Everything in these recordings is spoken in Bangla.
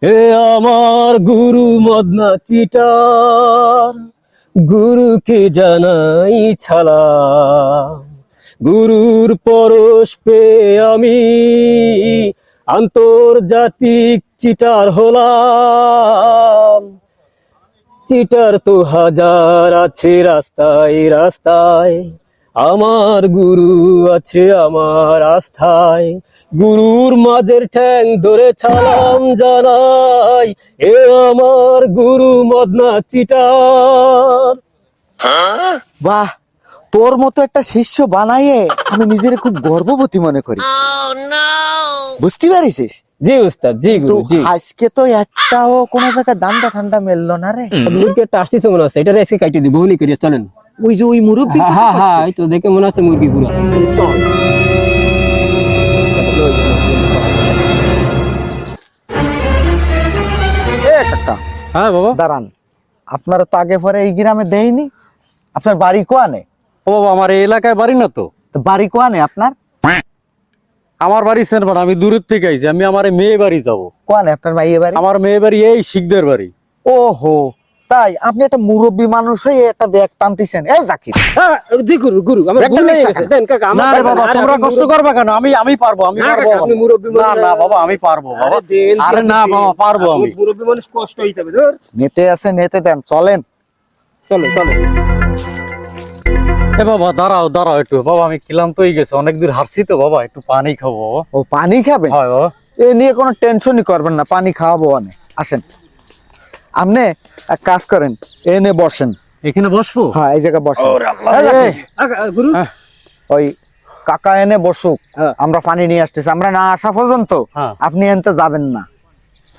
হে আমার গুরু মদনা চিটার, গুরুকে জানাই ছালাম। গুরুর পরশ পেয়ে আমি আন্তর্জাতিক চিটার হলাম। চিটার তো হাজার আছে রাস্তায় রাস্তায়, আমার গুরু আছে আমার আস্থায়। গুরুর মাঝের ঠ্যাং ধরে ছালাম জানাই, এ আমার গুরু মদনা চিটার। বাহ, তোর মতো একটা শিষ্য বানাইয়ে আমি নিজের খুব গর্ববতী মনে করি। বুঝতে পারিস? জি উস্তাদ, জি তো গুরু, জি। আজকে তো একটাও কোনো জায়গায় দান্দা ঠান্ডা মেললো না রে। মুরগি একটা আসতেছে মনে হচ্ছে, এটা রেসকে কাইটে দিব নি করিয়া চলেন। ওই যে ওই মুরব্বী হ্যাঁ হ্যাঁ হ্যাঁ, এই তো দেখে মনে হচ্ছে মুরগি পুরা। চল। এ কাকা, হ্যাঁ বাবা। দাঁড়ান, আপনারা তো আগে পরে এই গ্রামে দেয়নি। আপনার বাড়ি কোয়ানে? ও বাবা, আমার এই এলাকায় বাড়ি না তো। তো বাড়ি কোয়ানে আপনার? আমার বাড়ি সেনবাড়া, আমি দূরের থেকে আইছি। আমি আমার মেয়ে বাড়ি যাব। কোয়ানে আপনার মাইয়ে বাড়ি? আমার মেয়ে বাড়ি এই শিখদের বাড়ি। ওহো, তাই আপনি একটা মুরব্বী মানুষ হয়ে একটা ব্যাগ টানতেছেন। এই জাকির, হ্যাঁ, জি গুরু, গুরু আমার একটা ভুল হয়ে নিশা গেছে। কেন? দেন কাকা, আমার না রে বাবা, আরে তোমরা আপনি কষ্ট মুরব্বি- করবা কেন? আমি পারবো, আমি না পারবো। কাকা, আপনি মুরব্বি না মানুষ। না বাবা, আমি পারবো বাবা। আরে দেন, আরে না দেন। বাবা, পারবো আপনি আমি। মুরব্বি মানুষ, কষ্ট হয়ে যাবে। ধর নেতে আছে, নেতে দেন, চলেন। চলো চলো। এ বাবা দাঁড়াও দাঁড়াও একটু বাবা, আমি ক্লান্ত হয়ে গেছি, অনেক দূর হারছি তো বাবা, একটু পানি খাবো বাবা। ও, পানি খাবেন? হয় বাবা। এ নিয়ে কোনো টেনশনই করবেন না, পানি খাওয়াবো অনেক। আসেন, আপনি এক কাজ করেন, এনে বসেন। এখানে বসবো? হ্যাঁ, এই জায়গায় বসেন। এই, এই, গুরু, ওই কাকা এনে বসুক, হ্যাঁ। আমরা পানি নিয়ে আসতেছি। আমরা না আসা পর্যন্ত হ্যাঁ। আপনি এনতে যাবেন না।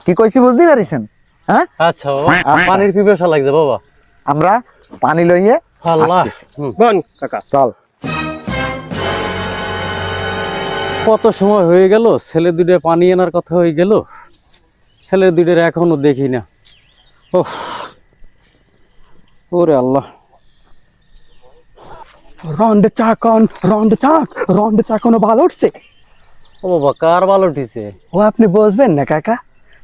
কি কইছি বুঝতে পারিছেন? হ্যাঁ, আচ্ছা বাবা, পানির পিপাসা লাগছে বাবা। আমরা পানি লইয়ে আল্লাহ, আসতেছি। বন কাকা। চল। কত সময় হয়ে গেল, ছেলে দুটো পানি আনার কথা হয়ে গেল, ছেলে দুটোর এখনো দেখি না। ওহ, ওরে আল্লাহ। রন্ড চা কোনো ভালো উঠছে? ও বাবা, কার ভালো উঠিছে? ও আপনি বসবেন না কাকা?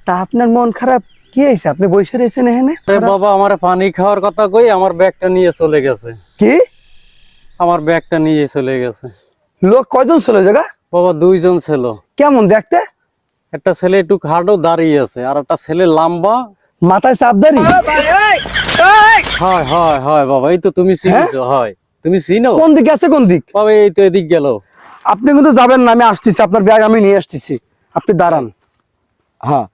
তা আপনার মন খারাপ কি হয়েছে? আপনি বসে রয়েছেন এখানে? আরে বাবা, আমার পানি খাওয়ার কথা কই আমার ব্যাগটা নিয়ে চলে গেছে। কি আমার ব্যাগটা নিয়ে চলে গেছে। লোক কয়জন ছিল জায়গা? বাবা, দুইজন ছিল। কেমন দেখতে? একটা ছেলে একটু খাটো দাঁড়িয়ে আছে, আর একটা ছেলে লম্বা। মাথায় চাপদারি? হয় হয় হয় বাবা, এই তো তুমি চিনিছো। হয়, তুমি চিনো কোন দিকে আছে কোন দিক? বাবা? এই তো এদিক গেল। আপনি কিন্তু যাবেন না, আমি আসতেছি, আপনার ব্যাগ আমি নিয়ে আসতেছি, আপনি দাঁড়ান। হ্যাঁ,